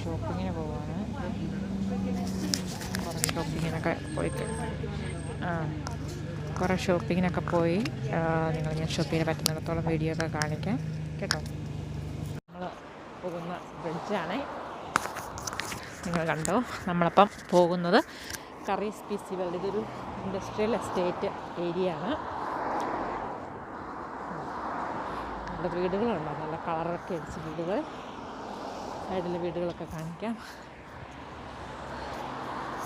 ഷോപ്പിങ്ങിന് പോവാണ്. കുറേ ഷോപ്പിങ്ങിനൊക്കെ പോയിട്ട് കുറേ ഷോപ്പിങ്ങിനൊക്കെ പോയി നിങ്ങൾ ഞാൻ ഷോപ്പിങ്ങിന് പറ്റുന്നിടത്തോളം വീഡിയോ ഒക്കെ കാണിക്കാം കേട്ടോ. നമ്മൾ പോകുന്ന ബ്രിഡ്ജാണ്, നിങ്ങൾ കണ്ടോ. നമ്മളപ്പം പോകുന്നത് കറീസ് PC വേൾഡ്. ഇതൊരു ഇൻഡസ്ട്രിയൽ എസ്റ്റേറ്റ് ഏരിയ ആണ്. നല്ല വീടുകളുണ്ടോ, നല്ല കളറൊക്കെ അടിച്ച വീടുകൾ. സൈഡിലെ വീടുകളൊക്കെ കാണിക്കാം.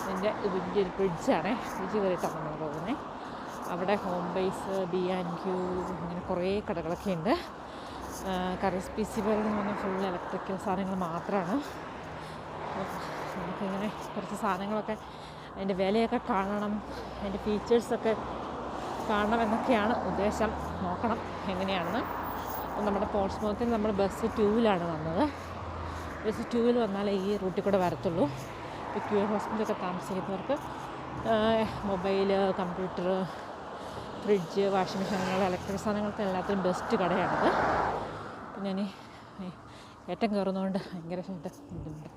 ഇതിൻ്റെ വലിയൊരു ബ്രിഡ്ജാണ്. ബ്രിഡ്ജ് കയറിയിട്ടാണ് നമ്മൾ പോകുന്നത്. അവിടെ ഹോം ബേസ്, B&Q അങ്ങനെ കുറേ കടകളൊക്കെ ഉണ്ട്. കറീസ് PC വേൾഡ് എന്ന് പറഞ്ഞാൽ ഫുൾ ഇലക്ട്രിക്കൽ സാധനങ്ങൾ മാത്രമാണ്. നമുക്കിങ്ങനെ കുറച്ച് സാധനങ്ങളൊക്കെ അതിൻ്റെ വിലയൊക്കെ കാണണം, അതിൻ്റെ ഫീച്ചേഴ്സൊക്കെ കാണണം എന്നൊക്കെയാണ് ഉദ്ദേശം. നോക്കണം എങ്ങനെയാണെന്ന്. നമ്മുടെ പോർട്സ്മൗത്തിൽ നമ്മൾ ബസ് 2-ലാണ് വന്നത്. ബസ് 2-ൽ വന്നാലേ ഈ റൂട്ടിൽ കൂടെ വരത്തുള്ളൂ. ഇപ്പോൾ ക്യൂർ ഹോസ്പിറ്റലൊക്കെ താമസിക്കുന്നവർക്ക് mobile, computer, fridge, washing machine അങ്ങനെയുള്ള ഇലക്ട്രിക് സാധനങ്ങൾക്ക് എല്ലാത്തിനും ബെസ്റ്റ് കടയാണിത്. അപ്പം ഞാൻ ഏറ്റം കയറുന്നതുകൊണ്ട് ഭയങ്കര ഇതുണ്ട്.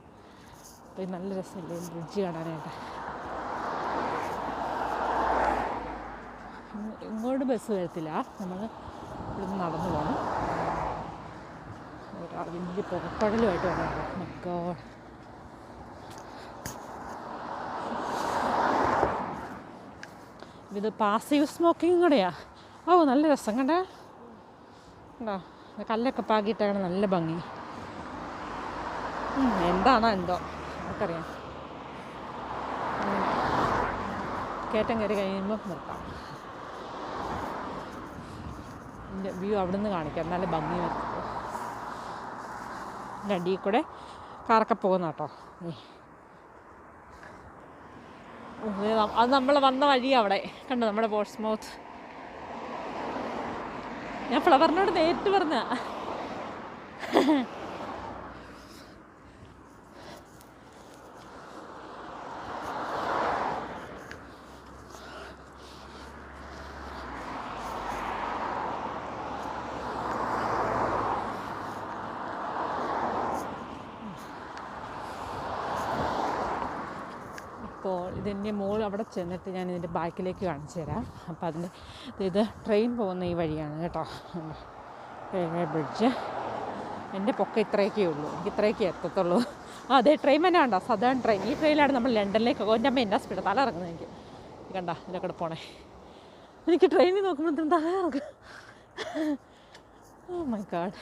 അപ്പോൾ നല്ല രസമില്ലേ ബ്രിഡ്ജ് കാണാനായിട്ട്. ഇങ്ങോട്ട് ബസ് വരത്തില്ല, നമ്മൾ ഇവിടുന്ന് നടന്നു പോകണം. വലിയ പുറപ്പെടലുമായിട്ട് വരാം. മക്കോ ഇത് പാസീവ് സ്മോക്കിങ് കൂടെയാ. നല്ല രസം കണ്ടേ. ഉണ്ടോ, കല്ലൊക്കെ പാകിയിട്ടാണ് നല്ല ഭംഗി. എന്താണോ എന്തോ നമുക്കറിയാം. കയറ്റം കയറി കഴിയുമ്പോൾ നിർത്താം. ഇതിൻ്റെ വ്യൂ അവിടെ നിന്ന് കാണിക്കാം, നല്ല ഭംഗി വരത്തുള്ളൂ. അടിയിൽ കൂടെ കാറൊക്കെ പോകുന്ന കേട്ടോ. അത് നമ്മൾ വന്ന വഴി അവിടെ കണ്ടോ, നമ്മുടെ പോർട്സ്മൗത്ത്. ഞാൻ ഫ്ലവറിനോട് നേരിട്ട് പറഞ്ഞ അപ്പോൾ ഇതിൻ്റെ മുകളിൽ അവിടെ ചെന്നിട്ട് ഞാൻ ഇതിൻ്റെ ബാക്കിലേക്ക് കാണിച്ചു തരാം. അപ്പോൾ ഇത് ട്രെയിൻ പോകുന്ന ഈ വഴിയാണ് കേട്ടോ, റെയിൽവേ ബ്രിഡ്ജ്. എൻ്റെ പൊക്കം ഇത്രയൊക്കെ ഉള്ളൂ, എനിക്ക് ഇത്രയൊക്കെ എത്തത്തുള്ളൂ. അതെ ട്രെയിൻ തന്നെ കണ്ടോ, സദേൺ ട്രെയിൻ. ഈ ട്രെയിനിലാണ് നമ്മൾ ലണ്ടനിലേക്ക് എൻ്റെ അമ്മ എന്നാ സ്പീഡ് തല ഇറങ്ങുന്നത്. എനിക്ക് കണ്ട ഇതിലൊക്കെ കൂടെ പോണേ. എനിക്ക് ട്രെയിനിൽ നോക്കുമ്പോൾ തല ഇറങ്ങും. Oh my god.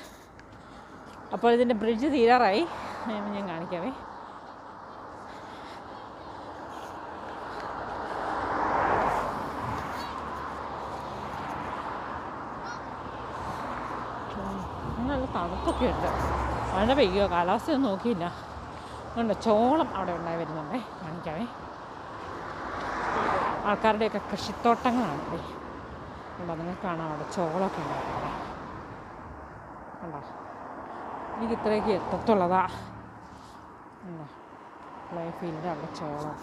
അപ്പോൾ ഇതിൻ്റെ ബ്രിഡ്ജ് തീരാറായി, ഞാൻ കാണിക്കാവേ. നല്ല തണുപ്പൊക്കെ ഉണ്ട്. മഴ പെയ്യുമോ കാലാവസ്ഥയൊന്നും നോക്കിയില്ല. അതുകൊണ്ട് ചോളം അവിടെ ഉണ്ടായി വരുന്നുണ്ടേ, കാണിക്കാവേ. ആൾക്കാരുടെയൊക്കെ കൃഷിത്തോട്ടങ്ങളാണ് ഇവിടെ. കണ്ടോ, നിങ്ങൾക്ക് കാണാം അവിടെ ചോളമൊക്കെ ഉണ്ടാക്കുന്നത്. കണ്ടോ, എനിക്ക് ഇത്രയൊക്കെ എത്തത്തുള്ളതാ. കണ്ടോ, പ്ലേ ഫീൽഡ് അവിടെ ചോളം.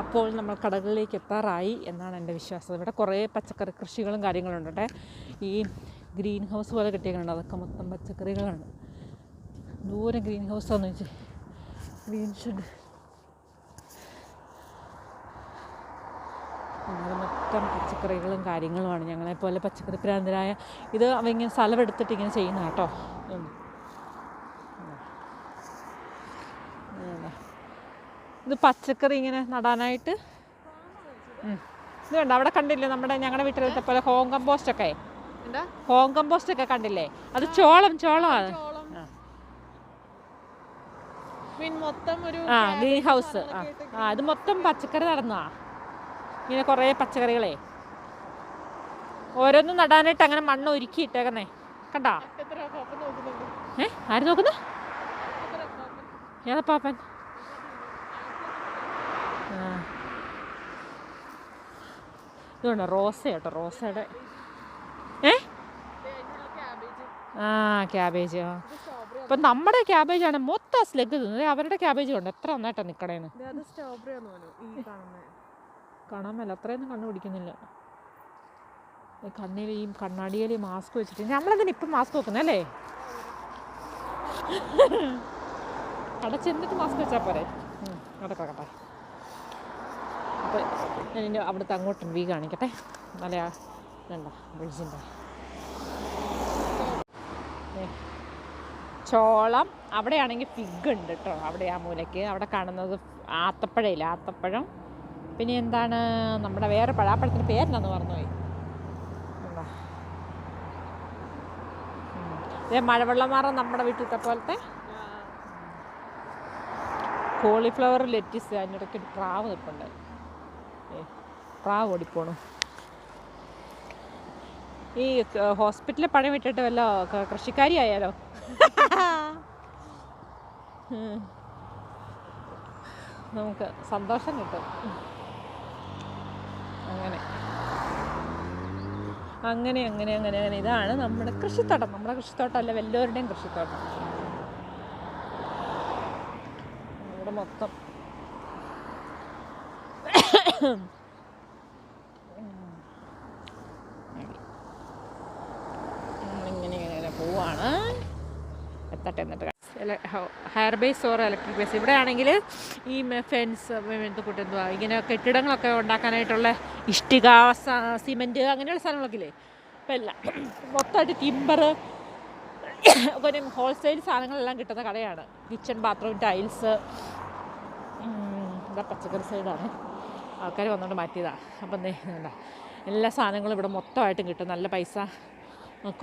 അപ്പോൾ നമ്മൾ കടകളിലേക്ക് എത്താറായി എന്നാണ് എൻ്റെ വിശ്വാസം. ഇവിടെ കുറേ പച്ചക്കറി കൃഷികളും കാര്യങ്ങളും ഉണ്ട്. ഈ ഗ്രീൻ ഹൗസ് പോലെ കെട്ടിയിട്ടുണ്ട്, അതൊക്കെ മൊത്തം പച്ചക്കറികളാണ്. ദൂരം ഗ്രീൻ ഹൗസാന്ന് വെച്ചാൽ ഗ്രീൻ ഷെഡ്. അത് മൊത്തം പച്ചക്കറികളും കാര്യങ്ങളുമാണ്. ഞങ്ങളെപ്പോലെ പച്ചക്കറി പ്രാന്തരായ ഇത് അവങ്ങനെ സ്ഥലമെടുത്തിട്ട് ഇങ്ങനെ ചെയ്യുന്ന കേട്ടോ. ഇത് പച്ചക്കറി ഇങ്ങനെ നടാനായിട്ട് ഇത് കണ്ടോ, അവിടെ കണ്ടില്ലേ ഞങ്ങളുടെ വീട്ടിലത്തെ പോലെ ഹോം കമ്പോസ്റ്റൊക്കെ കണ്ടില്ലേ? അത് ചോളമാണ്. Green house. അത് മൊത്തം പച്ചക്കറി നടന്നതാ. ഇങ്ങനെ കുറേ പച്ചക്കറികളെ ഓരോന്നും നടാനായിട്ട് അങ്ങനെ മണ്ണ് ഒരുക്കി ഇട്ടേക്കുന്നേ കണ്ടാ. ആര് നോക്കുന്ന ഏതാ പാപ്പൻ? ഇതുകൊണ്ട് റോസ കേട്ടോ, റോസയുടെ ക്യാബേജ്. അപ്പം നമ്മുടെ ക്യാബേജാണ് മൊത്തം സ്ലെഗ് തിന്നത്. അവരുടെ ക്യാബേജ് കൊണ്ട് എത്ര നന്നായിട്ടാണ് നിൽക്കണേന്ന് കാണാൻ മേല. അത്രയൊന്നും കണ്ടുപിടിക്കുന്നില്ല. കണ്ണിലെയും കണ്ണാടിയിലെയും മാസ്ക് വെച്ചിട്ട് നമ്മളതിന് ഇപ്പം മാസ്ക് വെക്കുന്നത് അല്ലേ? അവിടെ ചെന്നിട്ട് മാസ്ക് വെച്ചാൽ പോരെ. അവിടെ കിടക്കട്ടെ. അപ്പോൾ ഞാൻ ഇനി അവിടുത്തെ അങ്ങോട്ട് വ്യൂ കാണിക്കട്ടെ. നല്ല ഇതുണ്ടോ ബ്രിഡ്ജിൻ്റെ ചോളം. അവിടെയാണെങ്കിൽ ഫിഗ് ഉണ്ട് കേട്ടോ, അവിടെ ആ മൂലയ്ക്ക്. അവിടെ കാണുന്നത് ആത്തപ്പഴയില്ല, ആത്തപ്പഴം. പിന്നെ എന്താണ് നമ്മുടെ വേറെ പഴം, ആ പഴത്തിൻ്റെ പേരെന്താന്ന് മറന്നുപോയി. എന്താ ഇതേ മഴവെള്ളമാറ നമ്മുടെ വീട്ടിലത്തെ പോലത്തെ കോളിഫ്ലവർ, ലെറ്റിസ്. അതിനിടയ്ക്ക് ഒരു പ്രാവ് നിൽപ്പുണ്ട്. പ്രാവ് ഓടിപ്പോണു. ഈ ഹോസ്പിറ്റലിൽ പണി വിട്ടിട്ട് വല്ല കൃഷിക്കാരി ആയാലോ. നമുക്ക് സന്തോഷം കിട്ടും. അങ്ങനെ അങ്ങനെ അങ്ങനെ അങ്ങനെ അങ്ങനെ ഇതാണ് നമ്മുടെ കൃഷിത്തോട്ടം. നമ്മുടെ കൃഷിത്തോട്ടമല്ല, വല്ലവരുടെയും കൃഷിത്തോട്ടം. ഇവിടെ മൊത്തം ഇങ്ങനെ ഇങ്ങനെ പോവാണ്. എത്തട്ടെ. എന്നിട്ട് hair base or electric base. ഇവിടെ ആണെങ്കിൽ ഈ ഫെൻസ് കൂട്ട് എന്തുവാ ഇങ്ങനെ കെട്ടിടങ്ങളൊക്കെ ഉണ്ടാക്കാനായിട്ടുള്ള ഇഷ്ടിക, സിമെൻറ്റ് അങ്ങനെയുള്ള സാധനങ്ങളൊക്കെ ഇല്ലേ. ഇപ്പം എല്ലാം മൊത്തമായിട്ട് ടിമ്പർ, ഒരു ഹോൾസെയിൽ സാധനങ്ങളെല്ലാം കിട്ടുന്ന കടയാണ്. Kitchen, bathroom, tiles. ഇവിടെ പച്ചക്കറി സൈഡാണ്, ആൾക്കാർ വന്നുകൊണ്ട് മാറ്റിയതാണ്. അപ്പം എന്താ എല്ലാ സാധനങ്ങളും ഇവിടെ മൊത്തമായിട്ടും കിട്ടും. നല്ല പൈസ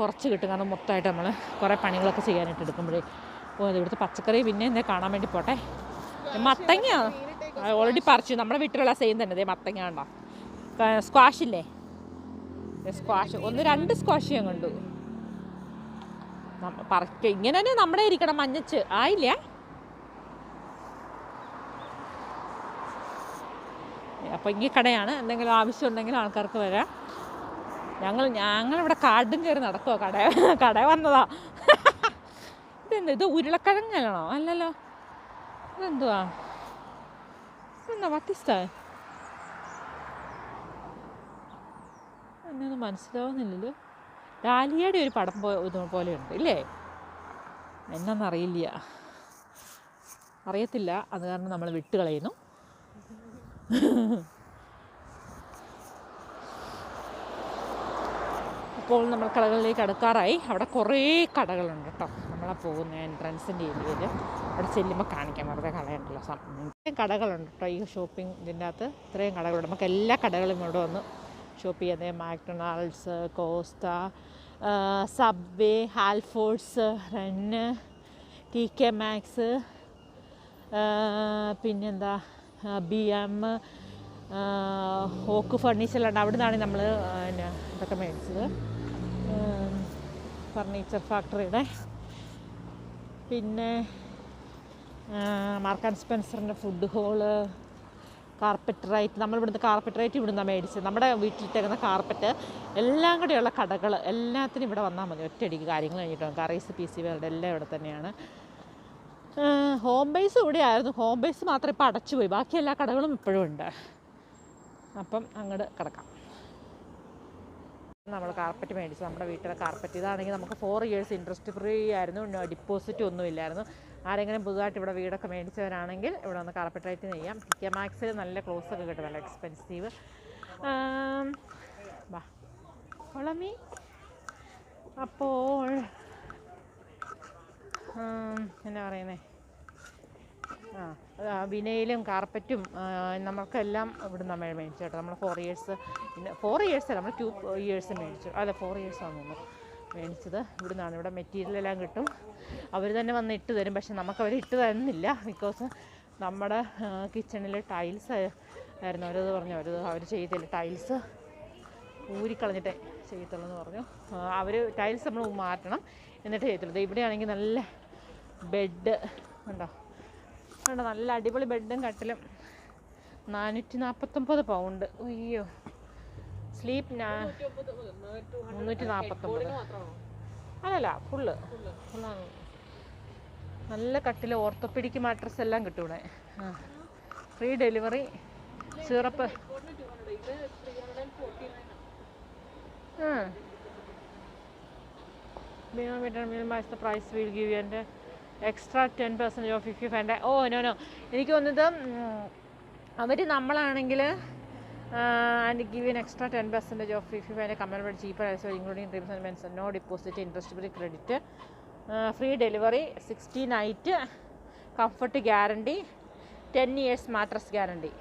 കുറച്ച് കിട്ടും. കാരണം മൊത്തമായിട്ട് നമ്മൾ കുറേ പണികളൊക്കെ ചെയ്യാനായിട്ട് എടുക്കുമ്പോഴേ. അപ്പോൾ ഇവിടുത്തെ പച്ചക്കറി പിന്നെ എന്താ കാണാൻ വേണ്ടി പോട്ടെ. മത്തങ്ങ ഓൾറെഡി പറിച്ചു. നമ്മുടെ വീട്ടിലുള്ള സെയിം തന്നെ. ഇതേ മത്തങ്ങ ഉണ്ടോ. സ്ക്വാഷില്ലേ, സ്ക്വാഷ് 1-2 സ്ക്വാഷ് ഞാൻ കണ്ടു. പറിക്ക ഇങ്ങനെ തന്നെ നമ്മുടെ ഇരിക്കണം. മഞ്ഞച്ച് ആയില്ല. അപ്പോൾ ഈ കടയാണ്. എന്തെങ്കിലും ആവശ്യം ഉണ്ടെങ്കിൽ ആൾക്കാർക്ക് വരാം. ഞങ്ങളിവിടെ കാടും കയറി നടക്കുമോ. കട വന്നതാ. ഇതെന്താ, ഇത് ഉരുളക്കിഴങ്ങാണോ? അല്ലല്ലോ, ഇതെന്തുവാ? ഇതെന്താ വട്ടിസ്റ്റാ? എന്നൊന്നും മനസ്സിലാവുന്നില്ലല്ലോ. ഡാലിയയുടെ ഒരു പടം പോലെ ഉണ്ട് ഇല്ലേ? എന്നറിയില്ല, അറിയത്തില്ല. അത് കാരണം നമ്മൾ വിട്ട് കളയുന്നു. അപ്പോൾ നമ്മൾ കടകളിലേക്ക് അടുക്കാറായി. അവിടെ കുറേ കടകളുണ്ട് കേട്ടോ. നമ്മളെ പോകുന്ന എൻട്രൻസിൻ്റെ ഏരിയയിൽ അവിടെ ചെല്ലുമ്പോൾ കാണിക്കാം, വെറുതെ കളയണ്ടല്ലോ. ഇത്രയും കടകളുണ്ട് കേട്ടോ ഈ ഷോപ്പിംഗ് ഇതിൻ്റെ അകത്ത്. ഇത്രയും കടകളുണ്ട്. നമുക്ക് എല്ലാ കടകളും ഇവിടെ വന്ന് ഷോപ്പ് ചെയ്യാതെ. McDonald's, Costa, Subway, Halfords, Wren, TK Max, പിന്നെന്താ BM, ഓക്ക് ഫർണിച്ചറുണ്ട്. അവിടെ നിന്നാണ് നമ്മൾ പിന്നെ ഇതൊക്കെ മേടിച്ചത്, ഫർണിച്ചർ ഫാക്ടറിയുടെ. പിന്നെ മാർക്ക് ആൻഡ് സ്പെൻസറിൻ്റെ ഫുഡ് ഹോള്, കാർപ്പറ്റ് റൈറ്റ്. നമ്മളിവിടുന്ന് കാർപ്പറ്റ് റൈറ്റ് ഇവിടുന്ന് മേടിച്ചത്. നമ്മുടെ വീട്ടിലിട്ടേക്കുന്ന കാർപ്പറ്റ് എല്ലാം കൂടെയുള്ള കടകൾ എല്ലാത്തിനും ഇവിടെ വന്നാൽ മതി. ഒറ്റയടിക്ക് കാര്യങ്ങൾ കഴിഞ്ഞിട്ടുണ്ട്. കറീസ്, PC വേൾഡ് എല്ലാം ഇവിടെ തന്നെയാണ്. ഹോം ബേസ് ഇവിടെ ആയിരുന്നു. ഹോം ബേസ് മാത്രം ഇപ്പോൾ അടച്ചുപോയി. ബാക്കി എല്ലാ കടകളും ഇപ്പോഴും ഉണ്ട്. അപ്പം അങ്ങോട്ട് കിടക്കാം. നമ്മൾ കാർപ്പറ്റ് മേടിച്ചു, നമ്മുടെ വീട്ടിലെ കാർപ്പറ്റ്. ഇതാണെങ്കിൽ നമുക്ക് 4 years ഇൻട്രസ്റ്റ് ഫ്രീ ആയിരുന്നു. ഡിപ്പോസിറ്റ് ഒന്നും ഇല്ലായിരുന്നു. ആരെങ്കിലും പുതുതായിട്ട് ഇവിടെ വീടൊക്കെ മേടിച്ചവരാണെങ്കിൽ ഇവിടെ വന്ന് കാർപ്പറ്റ് റൈറ്റ് ചെയ്യാം. TK മാക്സിൽ നല്ല ക്ലോസ് ഒക്കെ കിട്ടും, നല്ല എക്സ്പെൻസീവ്. വാ കൊളമി. അപ്പോൾ എന്നാ പറയുന്നേ, വിനയിലും കാർപ്പറ്റും നമുക്കെല്ലാം ഇവിടെ നമ്മൾ മേടിച്ചു കേട്ടോ. നമ്മൾ 4 years നമ്മൾ 2 years മേടിച്ചു. അതെ 4 years ആണെന്ന് മേടിച്ചത്. ഇവിടെ നിന്നാണ്. ഇവിടെ മെറ്റീരിയലെല്ലാം കിട്ടും. അവർ തന്നെ വന്ന് ഇട്ട് തരും. പക്ഷെ നമുക്കവർ ഇട്ട് തരുന്നില്ല. ബിക്കോസ് നമ്മുടെ കിച്ചണിൽ ടൈൽസ് ആയിരുന്നു. അവരത് പറഞ്ഞു, അവർ ചെയ്തില്ല. ടൈൽസ് ഊരിക്കളഞ്ഞിട്ടേ ചെയ്യത്തുള്ളൂ എന്ന് പറഞ്ഞു. അവർ ടൈൽസ് നമ്മൾ മാറ്റണം എന്നിട്ട് ചെയ്യത്തുള്ളൂ. ഇവിടെയാണെങ്കിൽ നല്ല ബെഡ് ഉണ്ടോ, നല്ല അടിപൊളി ബെഡും കട്ടിലും. 449 പൗണ്ട്. അയ്യോ, സ്ലീപ്പ് 349. അല്ലല്ല, ഫുള്ളാണ്. നല്ല കട്ടിൽ, ഓർത്തോപീഡിക് മാട്രസ് എല്ലാം കിട്ടും ഇവിടെ. Free delivery. Syrup minimize the price we'll give you and extra 10% off if you find that. Oh no എനിക്ക് തോന്നുന്നത് അവർ നമ്മളാണെങ്കിൽ and give you an extra 10% off if you find a comparable cheaper as well, including terms and conditions. No deposit, interest free credit, free delivery, 60 night comfort guarantee, 10 years mattress guarantee.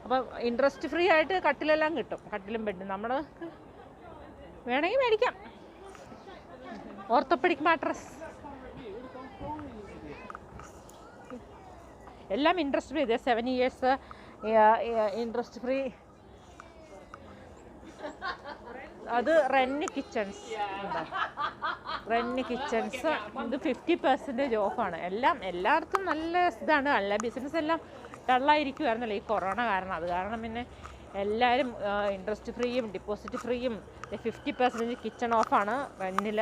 അപ്പോൾ interest free ആയിട്ട് കട്ടിലെല്ലാം കിട്ടും. കട്ടിലും ബെഡും നമ്മൾ വേണമെങ്കിൽ മേടിക്കാം. Orthopaedic mattress എല്ലാം interest free. 7 years interest free. അത് rent kitchens ഇത് 50% ഓഫാണ്. എല്ലായിടത്തും നല്ല ഇതാണ്. എല്ലാ ബിസിനസ് എല്ലാം ഡള്ളായിരിക്കുമായിരുന്നല്ലോ ഈ കൊറോണ കാരണം. അത് കാരണം പിന്നെ എല്ലാവരും ഇൻട്രസ്റ്റ് ഫ്രീയും ഡിപ്പോസിറ്റ് ഫ്രീയും 50% കിച്ചൺ ഓഫാണ് റെൻറ്റിൽ.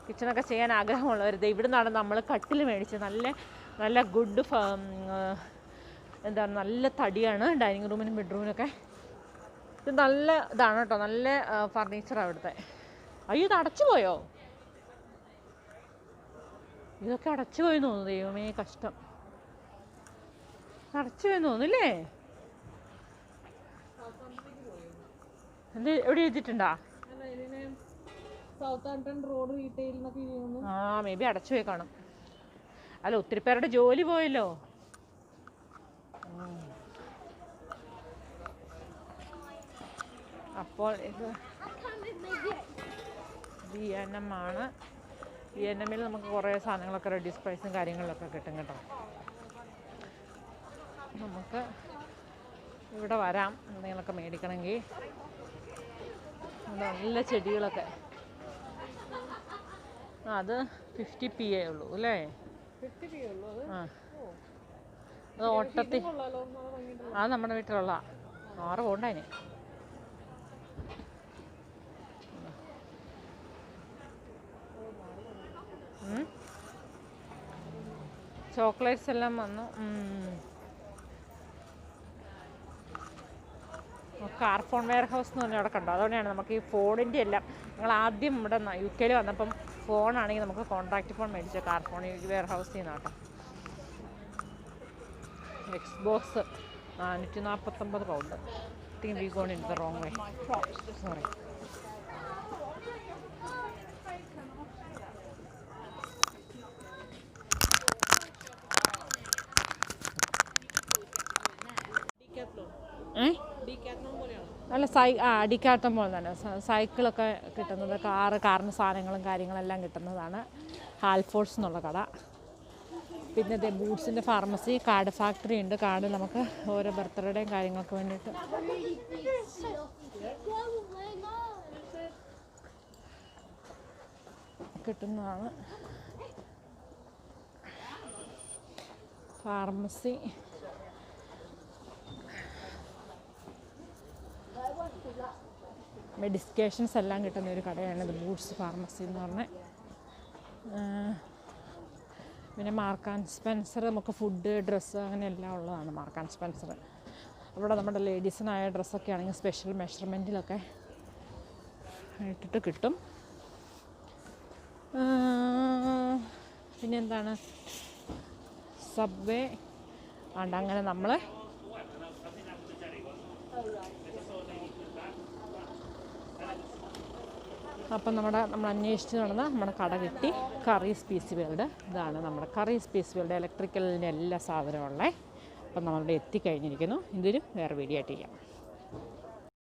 കിച്ചണൊക്കെ ചെയ്യാൻ ആഗ്രഹമുള്ളവർ ഇവിടെ നിന്നാണ് നമ്മൾ കട്ടിൽ മേടിച്ചത്. നല്ല ഗുഡ് എന്താണ്, നല്ല തടിയാണ് ഡൈനിങ് റൂമിനും ബെഡ്റൂമിനൊക്കെ. ഇത് നല്ല ഇതാണ് കേട്ടോ, നല്ല ഫർണിച്ചറാണ് ഇവിടുത്തെ. അയ്യോ ഇത് അടച്ചു പോയോ? ഇതൊക്കെ അടച്ചു പോയി തോന്നുന്നു. ദൈവമേ കഷ്ടം, അടച്ചു പോയി തോന്നുന്നില്ലേ? എന്ത് എവിടെ എഴുതിയിട്ടുണ്ടാ? മേ ബി അടച്ചു പോയി കാണും. അല്ല ഒത്തിരി പേരുടെ ജോലി പോയല്ലോ. അപ്പോൾ ഇത് VNM ആണ്. VNMൽ നമുക്ക് കുറേ സാധനങ്ങളൊക്കെ റെഡ്യൂസ് പ്രൈസും കാര്യങ്ങളിലൊക്കെ കിട്ടും കേട്ടോ. നമുക്ക് ഇവിടെ വരാം എന്തെങ്കിലുമൊക്കെ മേടിക്കണമെങ്കിൽ. നല്ല ചെടികളൊക്കെ. അത് 50 PA ഉള്ളൂ അല്ലേ? അത് ഓട്ടത്തിൽ അത് നമ്മുടെ വീട്ടിലുള്ള 6 പോണ്ടതിന്. ചോക്ലേറ്റ്സ് എല്ലാം വന്നു. കാർഫോൺ വെയർ ഹൗസ് എന്ന് പറഞ്ഞാൽ അവിടെ കണ്ടോ? അതുകൊണ്ടാണ് നമുക്ക് ഈ ഫോണിൻ്റെ എല്ലാം. ഞങ്ങൾ ആദ്യം ഇവിടെ UK വന്നപ്പം ഫോണാണെങ്കിൽ നമുക്ക് കോൺട്രാക്റ്റ് ഫോൺ മേടിച്ച കാർഫോൺ വെയർ ഹൗസിൽ നിന്നാണ് കേട്ടോ. Xbox 449 pound. Think we gone in the wrong way. Sorry. നല്ല ഡിക്കാത്തൺ പോലെ തന്നെ സൈക്കിളൊക്കെ കിട്ടുന്നത്, കാറിന് സാധനങ്ങളും കാര്യങ്ങളെല്ലാം കിട്ടുന്നതാണ്. ഹാൽഫോഴ്സ് എന്നുള്ള കട. പിന്നെ ബൂട്ട്സിൻ്റെ ഫാർമസി, കാർഡ് ഫാക്ടറി ഉണ്ട്. കാർഡ് നമുക്ക് ഓരോ ബർത്ത്ഡേയും കാര്യങ്ങൾക്ക് വേണ്ടിയിട്ട് കിട്ടുന്നതാണ്. ഫാർമസി, മെഡിക്കേഷൻസ് എല്ലാം കിട്ടുന്ന ഒരു കടയാണിത്, ബൂട്ട്സ് ഫാർമസി എന്ന് പറഞ്ഞാൽ. പിന്നെ മാർക്ക് ആൻഡ് സ്പെൻസർ, നമുക്ക് ഫുഡ്, ഡ്രസ്സ് അങ്ങനെ എല്ലാം ഉള്ളതാണ് മാർക്ക് ആൻഡ് സ്പെൻസർ. അവിടെ നമ്മുടെ ലേഡീസിനായ ഡ്രസ്സൊക്കെ ആണെങ്കിൽ സ്പെഷ്യൽ മെഷർമെൻറ്റിലൊക്കെ ഇട്ടിട്ട് കിട്ടും. പിന്നെ എന്താണ്, സബ്വേ ഉണ്ട്. അങ്ങനെ നമ്മൾ അപ്പം നമ്മൾ അന്വേഷിച്ച് നടന്ന നമ്മുടെ കട കിട്ടി. Currys PC World. ഇതാണ് നമ്മുടെ കറീസ് പീസ് വേൾഡ്. ഇലക്ട്രിക്കലിൻ്റെ എല്ലാ സാധനവും ഉള്ളത്. അപ്പം നമ്മളിവിടെ എത്തിക്കഴിഞ്ഞിരിക്കുന്നു. ഇതൊരു വേറെ വീഡിയോ ആയിട്ട് ചെയ്യാം.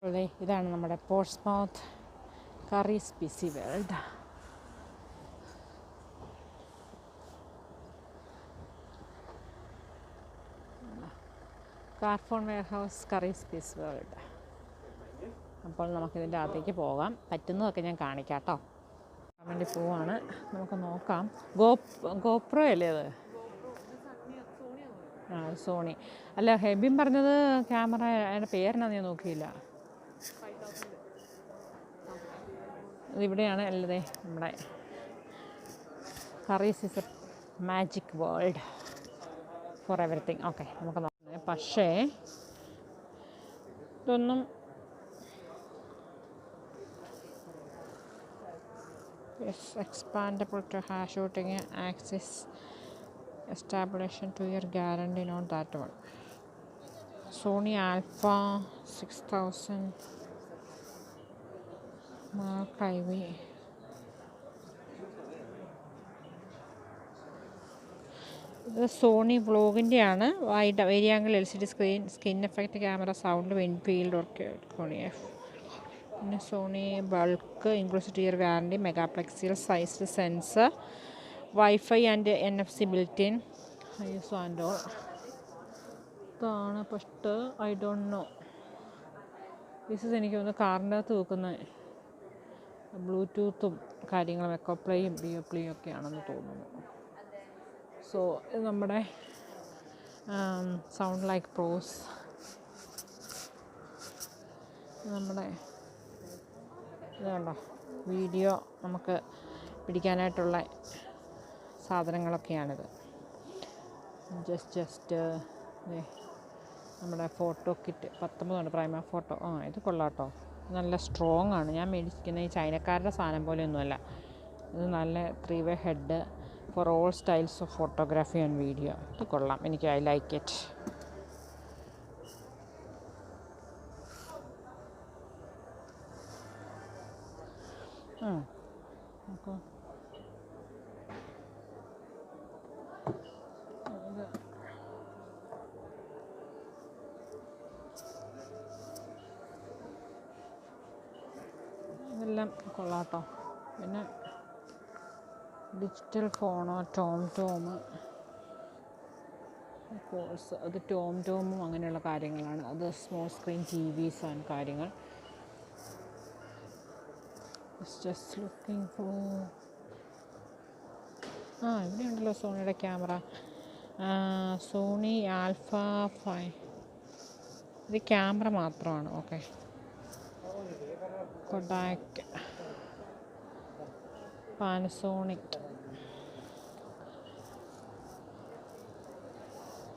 അതെ, ഇതാണ് നമ്മുടെ Portsmouth Currys PC World. Carphone Warehouse, Currys PC World. അപ്പോൾ നമുക്കിതിൻ്റെ അകത്തേക്ക് പോകാം. പറ്റുന്നതൊക്കെ ഞാൻ കാണിക്കാം കേട്ടോ. വേണ്ടി പോവാണ്. നമുക്ക് നോക്കാം. ഗോപ്രോ അല്ലേ അത്? സോണി അല്ല. ഹെബിൻ പറഞ്ഞത് ക്യാമറ, അതിൻ്റെ പേരെന്നാന്ന് ഞാൻ നോക്കിയില്ല. ഇതിവിടെയാണ് അല്ലതേ നമ്മുടെ കറീസ് is A magic world four everything. Okay, നമുക്ക് നോക്കാം. പക്ഷേ ഇതൊന്നും It's expandable to hash shooting axis establishing 2-year guarantee, not that one. Sony Alpha 6000 Mark IV. ഇത് സോണി വ്ലോഗിൻ്റെയാണ്. Wide variangle LCD screen, skin effect camera, sound, windfield ഒക്കെ Sony F. പിന്നെ Sony bulk inclusive 2-year warranty, megapixel sized sensor, wifi and NFC built in, ISO and all. ഇതാണ് first. I don't know this is. എനിക്ക് തോന്നുന്നു കാറിൻ്റെ അകത്ത് വെക്കുന്ന ബ്ലൂടൂത്തും കാര്യങ്ങളും എക്കോപ്ലേയും BioPlayയും ഒക്കെയാണെന്ന് തോന്നുന്നു. സോ ഇത് നമ്മുടെ സൗണ്ട് ലൈക്ക് പ്രോസ്, നമ്മുടെ ഇത് കണ്ടോ വീഡിയോ നമുക്ക് പിടിക്കാനായിട്ടുള്ള സാധനങ്ങളൊക്കെയാണിത്. ജസ്റ്റ് നമ്മുടെ ഫോട്ടോ കിറ്റ് 19 പ്രൈമ ഫോട്ടോ. ഇത് കൊള്ളാട്ടോ, നല്ല സ്ട്രോങ് ആണ്. ഞാൻ മേടിക്കുന്ന ഈ ചൈനക്കാരുടെ സാധനം പോലെയൊന്നുമല്ല. ഇത് നല്ല 3-way head for all styles of photography and video. ഇത് കൊള്ളാം, എനിക്ക് ഐ ലൈക്ക് ഇറ്റ്. നോക്കൂ, ഇതെല്ലാം കൊള്ളാട്ടോ. പിന്നെ ഡിജിറ്റൽ ഫോണോ ടോം കോഴ്സ്, അത് ടോമും അങ്ങനെയുള്ള കാര്യങ്ങളാണ്. അത് സ്മോൾ സ്ക്രീൻ TVs ആൻഡ് കാര്യങ്ങൾ. Just looking for. ഇവിടെ ഉണ്ടല്ലോ സോണിയുടെ ക്യാമറ. Sony alpha 5. ഇത് ക്യാമറ മാത്രമാണ്. ഓക്കെ. Kodak, Panasonic,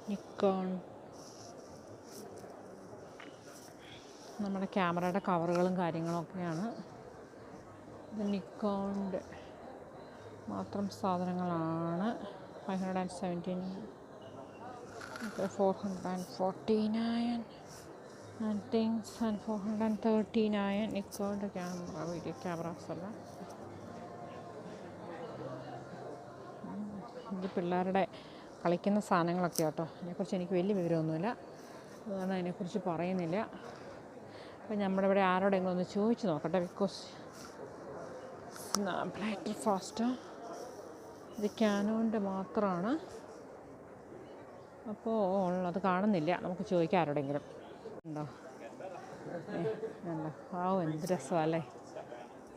Nikon. നമ്മുടെ ക്യാമറയുടെ കവറുകളും കാര്യങ്ങളും ഒക്കെയാണ്. ഇത് നിക്കോണിൻ്റെ മാത്രം സാധനങ്ങളാണ്. 517, 449 and things, and 439 നിക്കോണിൻ്റെ ക്യാമറ, വീഡിയോ ക്യാമറാസ് അല്ല. ഇത് പിള്ളേരുടെ കളിക്കുന്ന സാധനങ്ങളൊക്കെ കേട്ടോ. അതിനെക്കുറിച്ച് എനിക്ക് വലിയ വിവരമൊന്നുമില്ല, അതുകൊണ്ട് അതിനെക്കുറിച്ച് പറയുന്നില്ല. അപ്പം നമ്മുടെ ഇവിടെ ആരോടെങ്കിലും ഒന്ന് ചോദിച്ച് നോക്കട്ടെ. ബിക്കോസ് സ്നാപ്ലൈറ്റർ ഫാസ്റ്റ്. ഇത് ക്യാനോൻ്റെ മാത്രമാണ്. അപ്പോൾ അത് കാണുന്നില്ല, നമുക്ക് ചോദിക്കാം ആരോടെങ്കിലും. ഉണ്ടോ? എന്ത് രസമല്ലേ.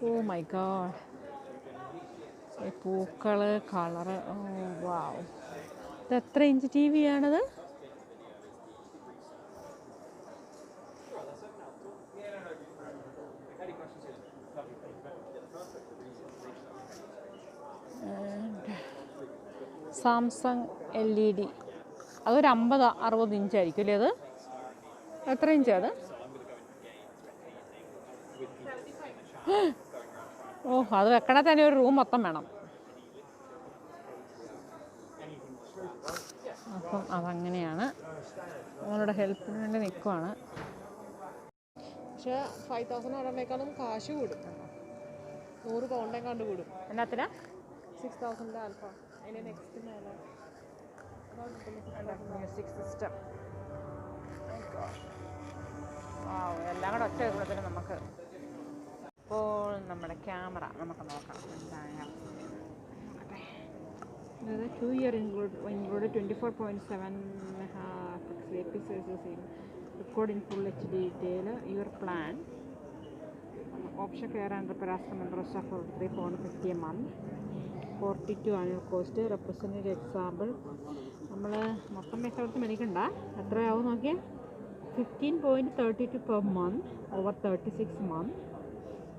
Oh my god. ഈ പൂക്കൾ, കളറ്. വാവ്. ഇത് എത്ര ഇഞ്ച് TV ആണത്? Samsung LED. അതൊരു 50-60 ഇഞ്ചായിരിക്കും അല്ലേ? അത് എത്ര ഇഞ്ചാണ് അത്? അത് വെക്കണേ തന്നെ ഒരു റൂം മൊത്തം വേണം. അപ്പം അതങ്ങനെയാണ്. നമ്മളുടെ ഹെൽപ്പിന് വേണ്ടി നിൽക്കുവാണ്. പക്ഷേ 5000 ഓർഡറിനേക്കാളും കാശ് കൂടും. 100 പൗണ്ടേക്കാണ്ട് കൂടും. എന്നാത്തിനാ? 6000 ആൽഫ. അതിൻ്റെ നെക്സ്റ്റ് മേലെ മ്യൂസിക് സിസ്റ്റം. എല്ലാം കൂടെ ഒറ്റ വരുമ്പോഴത്തേനും നമുക്ക്. ഇപ്പോൾ നമ്മുടെ ക്യാമറ നമുക്ക് നോക്കാം എന്താണ്. അതായത് 2-year included 24.7 megapixels in record in full HD detail. Your plan option care and repair rest of 350 a month. 42 annual cost. Represented example നമ്മൾ മൊത്തം പൈസ കൊടുത്ത് മേടിക്കണ്ട. എത്രയാവും നോക്കിയാൽ 15.32 per month over 36 months.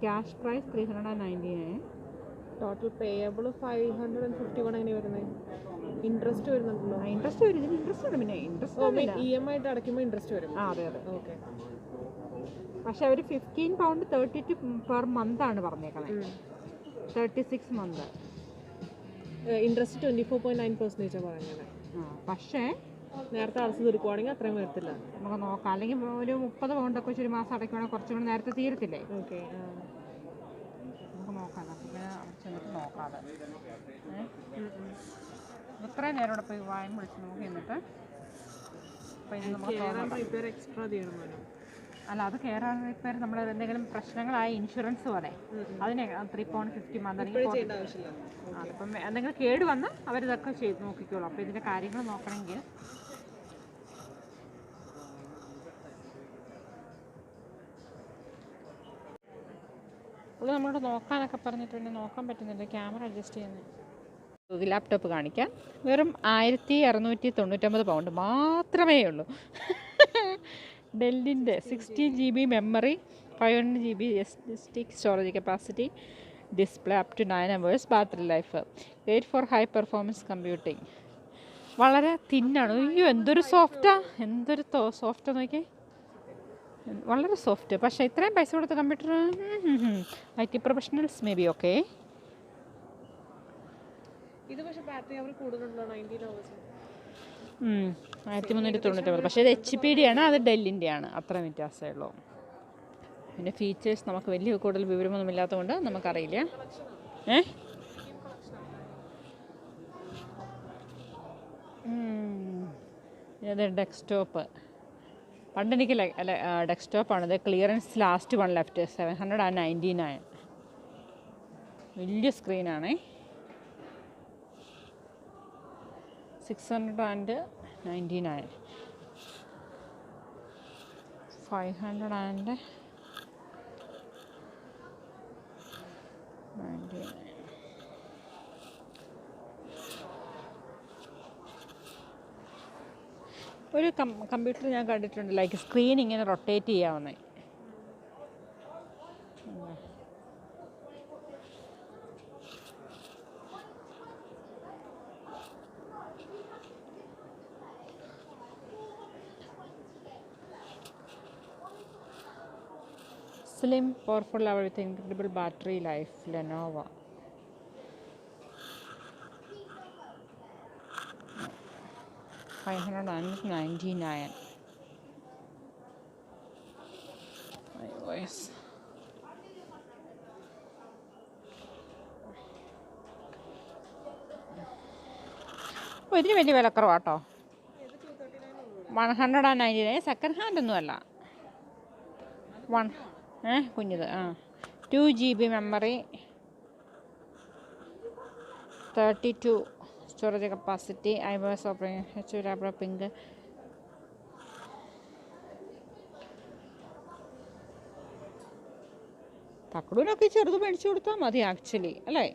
Cash price 399. Total payable 551. അങ്ങനെ വരുന്നത്. Interest വരുന്നുണ്ടല്ലോ. Interest വരും. ഇൻട്രസ്റ്റ് വരും. പിന്നെ ഇൻട്രസ്റ്റ് EMI ആയിട്ട് അടയ്ക്കുമ്പോൾ ഇൻട്രസ്റ്റ് വരും. അതെ. ഓക്കെ. പക്ഷെ അവർ £15.32 per month ആണ് പറഞ്ഞേക്കുന്നത്. 36 months. ഇൻട്രസ്റ്റ് 24.9% പറഞ്ഞത്. പക്ഷേ നേരത്തെ അടച്ചു തീർക്കുവാണെങ്കിൽ അത്രയും വരത്തില്ല. നമുക്ക് നോക്കാം. അല്ലെങ്കിൽ ഒരു 30 പൗണ്ടൊക്കെ വെച്ച് ഒരു മാസം അടയ്ക്കുവാണെങ്കിൽ കുറച്ചും കൂടി നേരത്തെ തീരത്തില്ലേ? ഓക്കെ, നമുക്ക് നോക്കാം. നമുക്ക് ചെന്നിട്ട് നോക്കാതെ ഇത്രയും നേരം ഇവിടെ പോയി വായും വിളിച്ച് നോക്കി എന്നിട്ട് എക്സ്ട്രാ ചെയ്യണമല്ലോ. അല്ല, അത് കെയർ ആൻഡ് റിപ്പയർ നമ്മൾ എന്തെങ്കിലും പ്രശ്നങ്ങളായ ഇൻഷുറൻസ് പോലെ അതിന് 3.50 മന്ത് അല്ലെങ്കിൽ അതിപ്പം എന്തെങ്കിലും കേട് വന്ന് അവരിതൊക്കെ ചെയ്ത് നോക്കിക്കോളൂ. അപ്പോൾ ഇതിൻ്റെ കാര്യങ്ങൾ നോക്കണമെങ്കിൽ ഇവിടെ നമ്മളോട് നോക്കാനൊക്കെ പറഞ്ഞിട്ട് പിന്നെ നോക്കാൻ പറ്റുന്നില്ല. ക്യാമറ അഡ്ജസ്റ്റ് ചെയ്യുന്നത്. ലാപ്ടോപ്പ് കാണിക്കാം. വെറും 1699 പൗണ്ട് മാത്രമേ ഉള്ളൂ. ഡെല്ലിൻ്റെ 16 GB memory, 500 GB stick storage capacity, display up to 9 hours, battery life, great for high performance computing. വളരെ തിന്നാണ്. അയ്യോ എന്തൊരു സോഫ്റ്റാ, എന്തൊരു സോഫ്റ്റാ നോക്കിയേ, വളരെ സോഫ്റ്റ്. പക്ഷേ ഇത്രയും പൈസ കൊടുത്ത computer IT professionals may be okay. ഇത് പക്ഷേ ബാറ്ററി അവർ കൂടുതലുണ്ടോ? 19 hours 1399. പക്ഷേ ഇത് HP ആണ്, അത് ഡെല്ലിൻ്റെ ആണ്. അത്ര വ്യത്യാസമേ ഉള്ളൂ. പിന്നെ ഫീച്ചേഴ്സ് നമുക്ക് വലിയ കൂടുതൽ വിവരമൊന്നും ഇല്ലാത്തതുകൊണ്ട് നമുക്കറിയില്ല. ഇത് ഡെസ്ക്ടോപ്പ്. പണ്ട് എനിക്ക് ഡെസ്ക്ടോപ്പാണിത്. Clearance last one left 799. വലിയ സ്ക്രീനാണേ. 699, 599. ഒരു കമ്പ്യൂട്ടർ ഞാൻ കണ്ടിട്ടുണ്ട്, ലൈക്ക് സ്ക്രീൻ ഇങ്ങനെ റൊട്ടേറ്റ് ചെയ്യാവുന്നത്. Slim, powerful with incredible battery life, Lenovo. $599. iOS. ഇതിന് വലിയ വിലക്കുറവാട്ടോ. 199. സെക്കൻഡ് ഹാൻഡ് ഒന്നുമല്ല. കുഞ്ഞത്. 2 GB memory, 32 storage capacity, iOS operating ലാപ്ടോപ്പിംഗ്. തക്കടൂനൊക്കെ ചെറുത് മേടിച്ചു കൊടുത്താൽ മതി ആക്ച്വലി, അല്ലേ?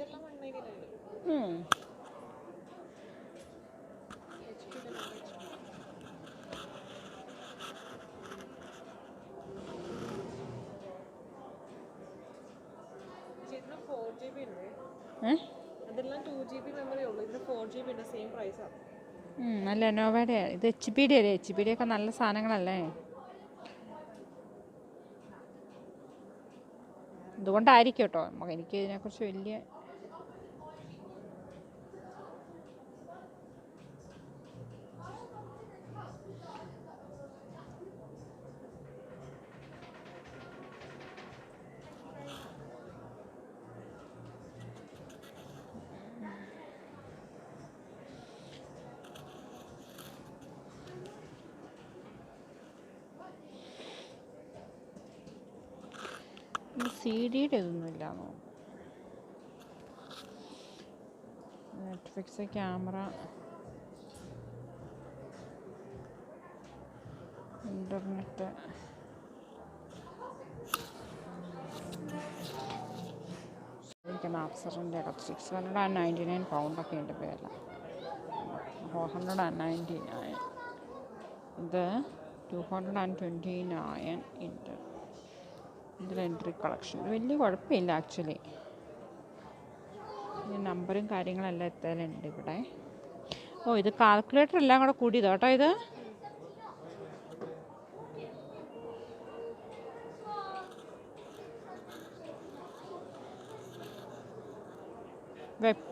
നല്ല ലെനോവയുടെ. ഇത് HP അല്ലേ? HP ഒക്കെ നല്ല സാധനങ്ങളല്ലേ? അതുകൊണ്ടായിരിക്കും കേട്ടോ. എനിക്ക് ഇതിനെക്കുറിച്ച് വലിയ CD ഇതൊന്നും ഇല്ലാന്നോ. നെറ്റ്ഫ്ലിക്സ്, ക്യാമറ, ഇൻ്റർനെറ്റ്, മാപ്സറിൻ്റെ 699 പൗണ്ടൊക്കെ ഉണ്ട് വില. 499. ഇത് 229 ഇതിൽ എൻട്രി കളക്ഷൻ. വലിയ കുഴപ്പമില്ല ആക്ച്വലി. നമ്പറും കാര്യങ്ങളെല്ലാം എത്താനുണ്ട് ഇവിടെ. ഇത് കാൽക്കുലേറ്റർ എല്ലാം കൂടെ കൂടിയതാ കേട്ടോ. ഇത് web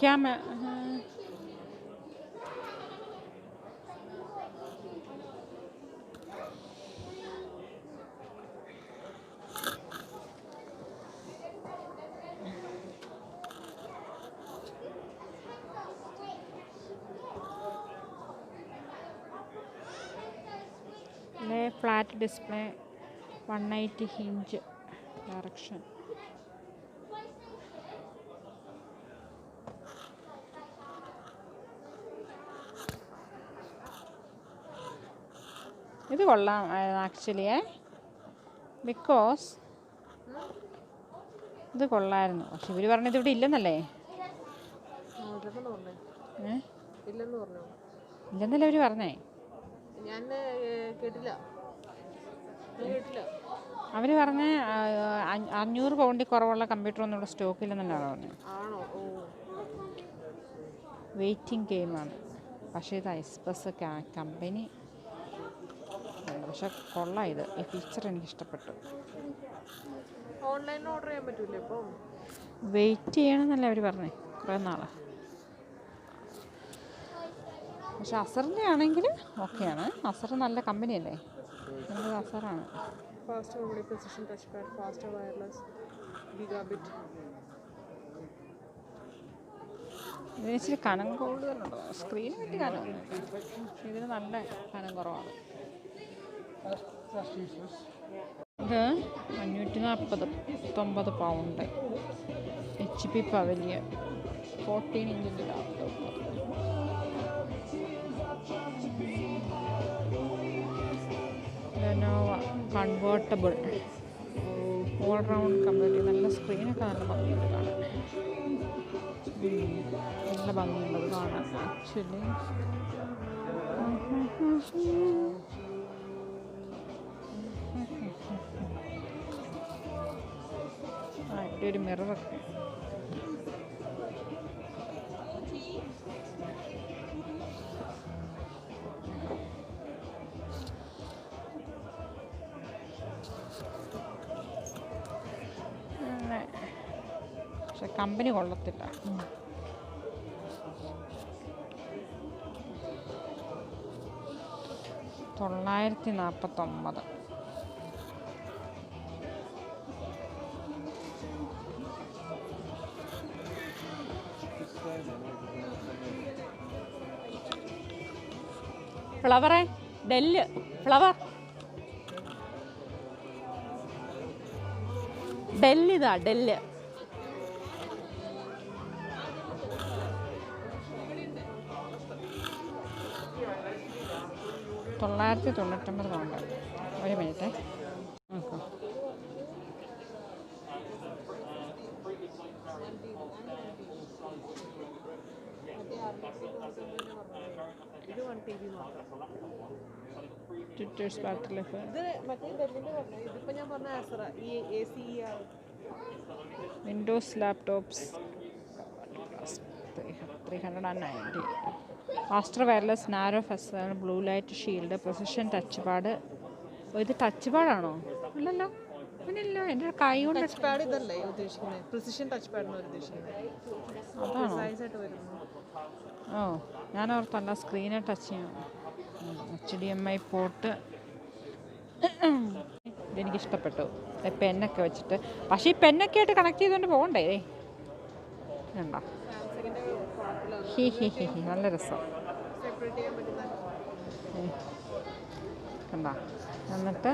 flat display 180 inch direction. ഇത് കൊള്ളാം ആക്ച്വലി, ബിക്കോസ് ഇത് കൊള്ളായിരുന്നു. പക്ഷെ ഇവർ പറഞ്ഞത് ഇവിടെ ഇല്ലെന്നല്ലേ? ഇല്ലെന്നല്ലേ അവർ പറഞ്ഞേ? അവർ പറഞ്ഞ 500 പൗണ്ടിൽ കുറവുള്ള കമ്പ്യൂട്ടറൊന്നും ഇവിടെ സ്റ്റോക്കില്ലെന്നല്ലാണ് പറഞ്ഞത്. വെയിറ്റിംഗ് ഗെയിമാണ്. പക്ഷേ ഇത് ഐസ്പസ് കമ്പനി. പക്ഷെ കൊള്ളാം ഇത്. ഈ ഫീച്ചർ എനിക്കിഷ്ടപ്പെട്ടു. ഓൺലൈനിൽ ഓർഡർ ചെയ്യാൻ പറ്റൂലേ ഇപ്പം? വെയിറ്റ് ചെയ്യണമെന്നല്ലേ അവർ പറഞ്ഞേ കുറേ നാളെ. പക്ഷെ അസറിൻ്റെ ആണെങ്കിൽ ഓക്കെയാണ്. അസർ നല്ല കമ്പനിയല്ലേ? നല്ലത് അസറാണ്. Fast memory, precision touch pad, fast wireless, gigabit. ഇതിന് ഇച്ചിരി കനം കൂടുതലുണ്ടോ? സ്ക്രീന് പറ്റി കനം, ഇതിന് നല്ല കനം കുറവാണ്. ഇത് 549 പൗണ്ട്. HP പവലിയൻ 14 ഇഞ്ചിൻ്റെ laptop. Lenovo convertible all round computer. നല്ല സ്ക്രീനൊക്കെ നല്ല ഭംഗിയുണ്ട് കാണാൻ. നല്ല ഭംഗിയുള്ളത് കാണാൻ ആക്ച്വലി. ഇവിടെ ഒരു മിററൊക്കെ. പക്ഷെ കമ്പനി കൊള്ളത്തില്ല. $949. ഫ്ലവറേ, ഡെല്ല് ഫ്ലവർ, ഡെല്ലിതാ ഡെല്ല്. $999. ഒരു മിനിറ്റ് നോക്കാം. ട്വിറ്റേഴ്സ് battery life. Windows laptops 390. Faster wireless narrow bezel blue light shield precision touch pad. ഇത് ടച്ച് പാഡാണോ? അല്ലല്ലോ, അങ്ങനെയല്ലോ. എൻ്റെ കൈ കൊണ്ട് ടച്ച് പാഡ് ഇതല്ലേ ഉദ്ദേശിക്കുന്നത്? പ്രിസിഷൻ ടച്ച് പാഡിനാണ് ഉദ്ദേശിക്കുന്നത്. അതാണോ? സൈസായിട്ട് വരുന്നു. ഓ, ഞാൻ ഓർത്തല്ല, സ്ക്രീനെ ടച്ച് ചെയ്യണം. HDMI port. ഇതെനിക്കിഷ്ടപ്പെട്ടു. പെന്നൊക്കെ വെച്ചിട്ട്. പക്ഷേ ഈ പെന്നൊക്കെ ആയിട്ട് കണക്ട് ചെയ്തുകൊണ്ട് പോകണ്ടേ? വേണ്ട. ഹി ഹി ഹി ഹി നല്ല രസം. കണ്ട. എന്നിട്ട്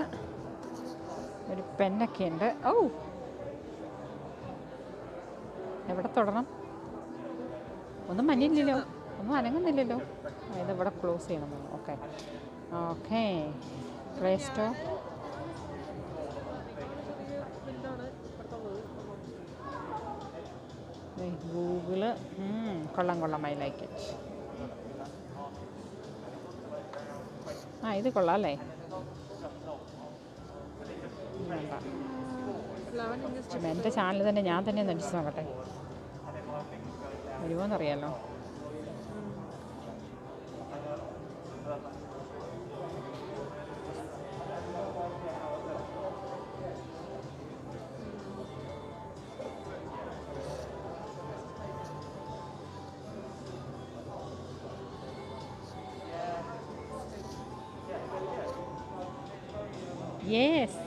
ഒരു പെന്നൊക്കെ ഉണ്ട്. ഓ, എവിടെ തൊടണം? ഒന്നും മഞ്ഞില്ലല്ലോ, ഒന്നും അനങ്ങുന്നില്ലല്ലോ. ഇതിവിടെ ക്ലോസ് ചെയ്യണം. Okay okay. Play store. Google. കൊള്ളാം കൊള്ളാം, ഐ ലൈക്ക് ഇറ്റ്. ഇത് കൊള്ളാം അല്ലേ? വേണ്ട, എൻ്റെ ചാനൽ തന്നെ ഞാൻ തന്നെ ഒന്ന് അടിച്ച് നോക്കട്ടെ, വരുമോയെന്നറിയാലോ. യെസ്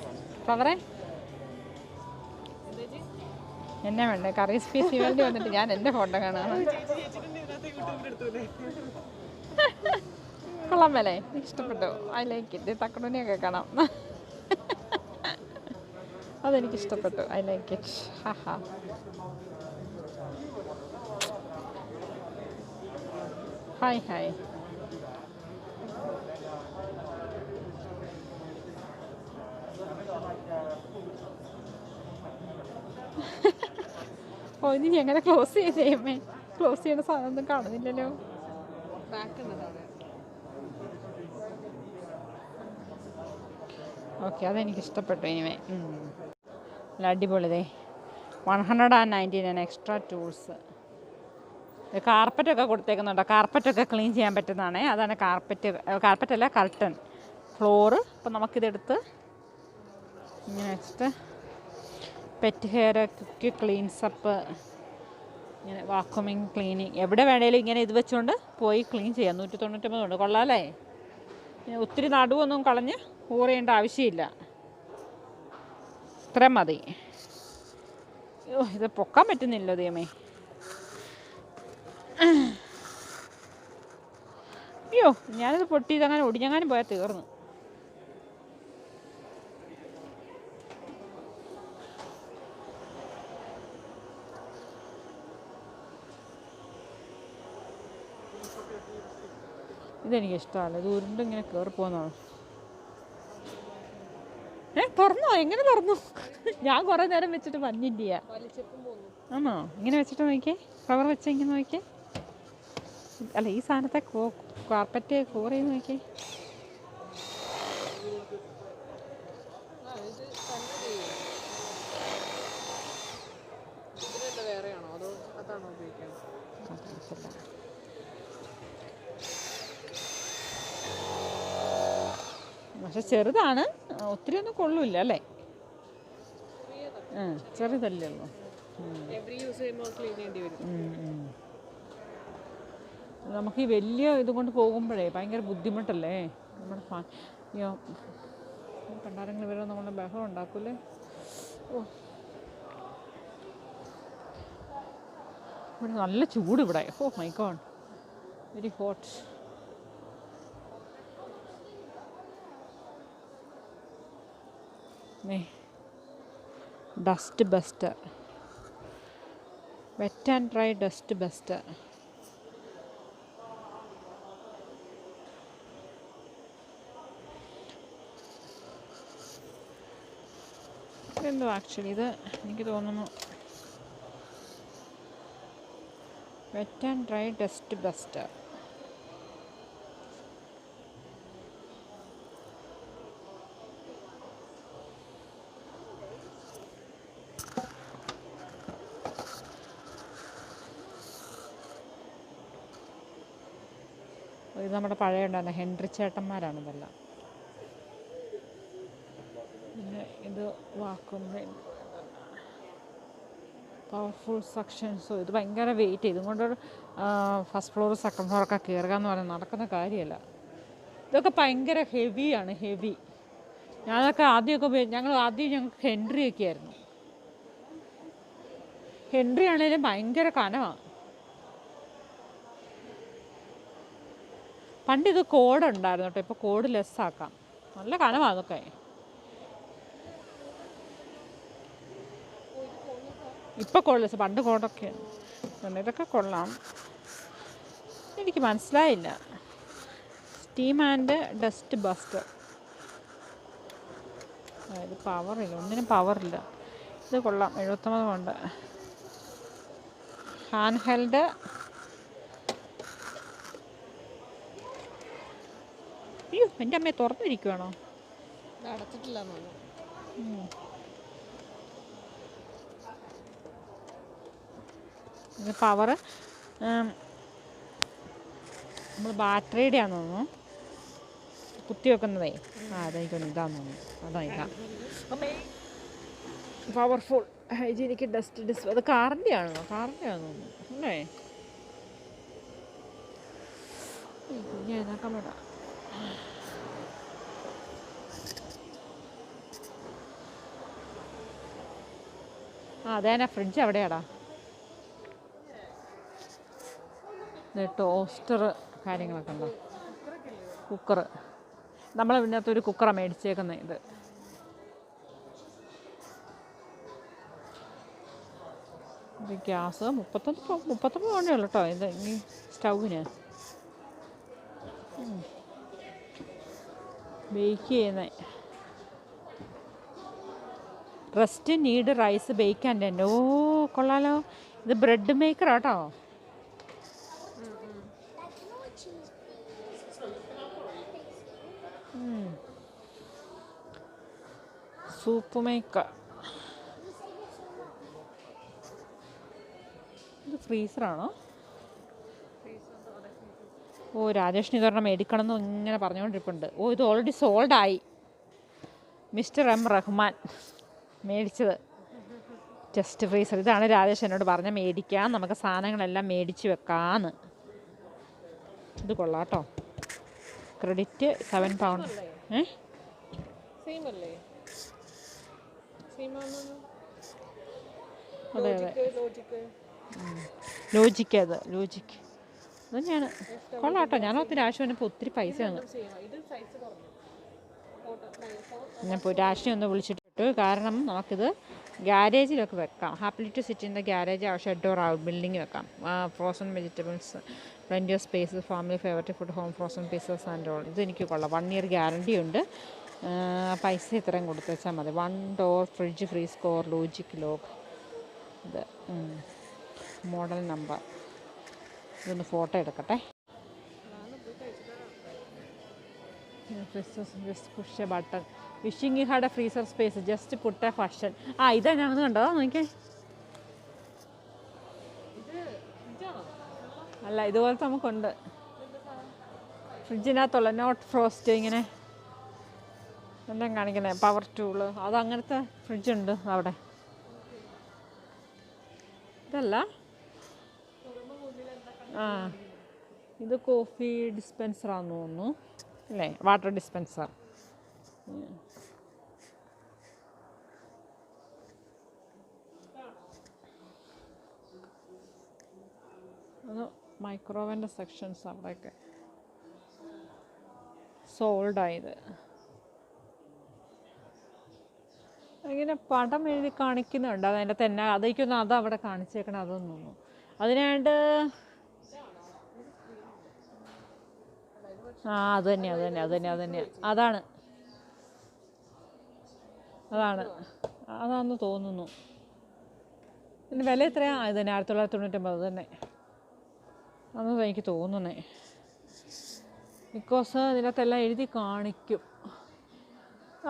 ഫ്ലവറേ എന്നെ വേണ്ടേ കറീസ് പീസ് വേണ്ടി വന്നിട്ട് ഞാൻ എൻ്റെ ഫോട്ടോ കാണാണ്. കൊള്ളാൻ മേലേ ഇഷ്ടപ്പെട്ടു. I like it. തക്കടൂനെയൊക്കെ കാണാം. അതെനിക്കിഷ്ടപ്പെട്ടു. I like it. ഹാ ഹാ. Hi hi. ഓ ഇനി എങ്ങനെ ക്ലോസ് ചെയ്തേമ്മേ? ക്ലോസ് ചെയ്യുന്ന സാധനം ഒന്നും കാണുന്നില്ലല്ലോ. ഓക്കെ അതെനിക്കിഷ്ടപ്പെട്ടു. ഇനിമേ നല്ല അടിപൊളിതേ 199 എക്സ്ട്രാ ടൂൾസ്. കാർപ്പറ്റൊക്കെ കൊടുത്തേക്കുന്നുണ്ടോ? കാർപ്പറ്റൊക്കെ ക്ലീൻ ചെയ്യാൻ പറ്റുന്നതാണേ. അതാണ് കാർപ്പറ്റല്ല കർട്ടൻ ഫ്ലോറ്. അപ്പം നമുക്കിതെടുത്ത് ഇങ്ങനെ വെച്ചിട്ട് പെറ്റ് ഹെയർ കുക്കി ക്ലീൻസപ്പ് ഇങ്ങനെ വാക്യൂമിങ് ക്ലീനിങ് എവിടെ വേണേലും ഇങ്ങനെ ഇത് വെച്ചുകൊണ്ട് പോയി ക്ലീൻ ചെയ്യാം. 199 ഉണ്ട്. കൊള്ളാമല്ലേ? ഒത്തിരി നടുവൊന്നും കളഞ്ഞ് ഊറ് ചെയ്യേണ്ട ആവശ്യമില്ല. ഇത്രയും മതി. അയ്യോ ഇത് പൊക്കാൻ പറ്റുന്നില്ല ദൈവമേ. അയ്യോ ഞാനിത് പൊട്ടി ഇതങ്ങനെ ഒടിഞ്ഞങ്ങാനും പോയാൽ തീർന്നു. ഇതെനിക്ക് ഇഷ്ടമല്ല. ഇത് ഉരുണ്ടിങ്ങനെ കയറി പോകുന്നതാണ്. തുറന്നോ? എങ്ങനെ തുറന്നു? ഞാൻ കുറേ നേരം വെച്ചിട്ട് വന്നില്ല. ആണോ? ഇങ്ങനെ വെച്ചിട്ട് നോക്കിയേ. ഫ്ലവർ വെച്ച ഇങ്ങനെ നോക്കിയേ. അല്ല ഈ സാധനത്തെ കാർപ്പറ്റ് കവർ ചെയ്ത് നോക്കിയേ. പക്ഷെ ചെറുതാണ്, ഒത്തിരി ഒന്നും കൊള്ളൂല്ല അല്ലേ? ചെറുതല്ലേ ഉള്ളൂ. നമുക്ക് ഈ വലിയ ഇതുകൊണ്ട് പോകുമ്പോഴേ ഭയങ്കര ബുദ്ധിമുട്ടല്ലേ? നമ്മുടെ പണ്ടാരങ്ങൾ വരെ നമ്മളുടെ ബഹളം ഉണ്ടാക്കൂലേ? ഓ ഇവിടെ നല്ല ചൂട് ഇവിടെ. Oh my god very hot. Dust buster, wet and dry dust buster. എന്തോ ആക്ച്വലി ഇത് എനിക്ക് തോന്നുന്നു wet and dry dust buster. ഇത് നമ്മുടെ പഴയ ഉണ്ടായിരുന്ന ഹെൻറി ചേട്ടന്മാരാണ് ഇതെല്ലാം. പിന്നെ ഇത് വാക്കും പവർഫുൾ സക്ഷൻസോ. ഇത് ഭയങ്കര വെയിറ്റ്. ഇതും കൊണ്ട് ഫസ്റ്റ് ഫ്ലോർ സെക്കൻഡ് ഫ്ലോറൊക്കെ കയറുക എന്ന് പറയുന്നത് നടക്കുന്ന കാര്യമല്ല. ഇതൊക്കെ ഭയങ്കര ഹെവിയാണ്. ഹെവി. ഞങ്ങൾക്ക് ആദ്യം ഞങ്ങൾക്ക് ഹെൻറിയൊക്കെ ആയിരുന്നു. ഹെൻറി ആണെങ്കിലും ഭയങ്കര കനമാണ്. പണ്ടിത് കോഡ് ഉണ്ടായിരുന്നു കേട്ടോ. ഇപ്പോൾ കോഡ് ലെസ്സാക്കാം. നല്ല കനമാണ് അതൊക്കെ. ഇപ്പോൾ കോഡ് ലെസ്. പണ്ട് കോഡൊക്കെയാണ്. ഇതൊക്കെ കൊള്ളാം. എനിക്ക് മനസ്സിലായില്ല. Steam and dust buster. ഇത് പവറില്ല. ഒന്നിനും പവറില്ല. ഇത് കൊള്ളാം. 79 കൊണ്ട്. Hand held. അയ്യോ എൻ്റെ അമ്മയെ തുറന്നിരിക്കുവാണോ? അടച്ചിട്ടില്ല. ഇത് പവർ നമ്മൾ ബാറ്ററിയുടെ ആണെന്ന് തോന്നുന്നു കുത്തി വെക്കുന്നതേ. അതായിക്കോട്ടെ. ഇതാന്ന് തോന്നുന്നു. ഇതാ പവർഫുൾ ഹൈജീനിക് ഡസ്റ്റ് ഡിസ്. അത് കാറിൻ്റെ ആണോ? കാറിൻ്റെ ആണെന്ന് തോന്നുന്നു അല്ലേ? ഞാൻ ഏതാക്കാൻ വേണ്ട. ആ അതേനാ ഫ്രിഡ്ജ് എവിടെയാടാ? ടോസ്റ്റർ കാര്യങ്ങളൊക്കെ ഉണ്ടോ? കുക്കർ. നമ്മൾ ഇതിനകത്തൊരു കുക്കറാണ് മേടിച്ചേക്കുന്നത്. ഇത് ഗ്യാസ് 39 ഉള്ളൂ കേട്ടോ ഇത് ഈ സ്റ്റൗവിന്. ബേക്ക് ചെയ്യുന്ന rest need rice bake and എൻ്റെ. ഓ കൊള്ളാലോ, ഇത് ബ്രെഡ് മേക്കറാട്ടോ. Soup maker. ഇത് ഫ്രീസറാണോ? ഓ രാജേഷിന് ഇതൊരെണ്ണം മേടിക്കണം എന്ന് ഇങ്ങനെ പറഞ്ഞുകൊണ്ടിരിപ്പുണ്ട്. ഓ ഇത് ഓൾറെഡി സോൾഡായി. മിസ്റ്റർ എം റഹ്മാൻ മേടിച്ചത് ടെസ്റ്റ് ഫ്രീസർ. ഇതാണ് രാജേഷ് എന്നോട് പറഞ്ഞ മേടിക്കാം, നമുക്ക് സാധനങ്ങളെല്ലാം മേടിച്ച് വെക്കാമെന്ന്. ഇത് കൊള്ളാട്ടോ. Credit 7 pound. അതെ അതെ ലോജിക്ക്. അത് ലോജിക്ക് തന്നെയാണ്. കൊള്ളാട്ടോ. ഞാനൊത്തിരി രാശിവനെ ഇപ്പോൾ ഒത്തിരി പൈസ ആണ്. ഞാൻ ഇപ്പോൾ രാശിനെ ഒന്ന് വിളിച്ചിട്ട്, കാരണം നമുക്കിത് ഗ്യാരേജിലൊക്കെ വെക്കാം. Happily to sit in the garage ആ ഷെഡ് ഓർ ഔട്ട് ബിൽഡിംഗ് വെക്കാം. Frozen vegetables, plenty of space, family favourite food, home frozen pieces and all. ഇത് എനിക്ക് കൊള്ളാം. 1 ഇയർ ഗ്യാരണ്ടി ഉണ്ട്. പൈസ ഇത്രയും കൊടുത്ത് വെച്ചാൽ മതി. 1 door fridge, free score, logic lock. ഇത് മോഡൽ നമ്പർ. ഇതൊന്ന് ഫോട്ടോ എടുക്കട്ടെ. Just push A button. Wishing you had A freezer space, just put a fashion. ആ ഇതാ ഞാനത് കണ്ടോ നോക്കിയേ. അല്ല ഇതുപോലത്തെ നമുക്കുണ്ട് ഫ്രിഡ്ജിനകത്തുള്ള നോട്ട് ഫ്രോസ്റ്റ് ഇങ്ങനെ എല്ലാം കാണിക്കുന്നത്. പവർ ടൂള്, അത് അങ്ങനത്തെ ഫ്രിഡ്ജുണ്ട് അവിടെ. ഇതല്ല, ആ ഇത് കോഫി ഡിസ്പെൻസറാന്ന് തോന്നുന്നു അല്ലേ, വാട്ടർ ഡിസ്പെൻസർ. അത് മൈക്രോവേൻ്റെ സെക്ഷൻസ് അവിടെയൊക്കെ സോൾഡായത്. ഇങ്ങനെ പടം എഴുതി കാണിക്കുന്നുണ്ട്. അതിൻ്റെ തന്നെ അതേക്കൊന്നും അത് അവിടെ കാണിച്ചേക്കണം അതൊന്നും. അതിനായിട്ട് ആ അത് തന്നെയാണ് അതാണെന്ന് തോന്നുന്നു. പിന്നെ വില എത്രയാണ്? ഇത് തന്നെ 1999 തന്നെ അതൊന്നും എനിക്ക് തോന്നുന്നേ. ബിക്കോസ് ഇതിനകത്തെല്ലാം എഴുതി കാണിക്കും.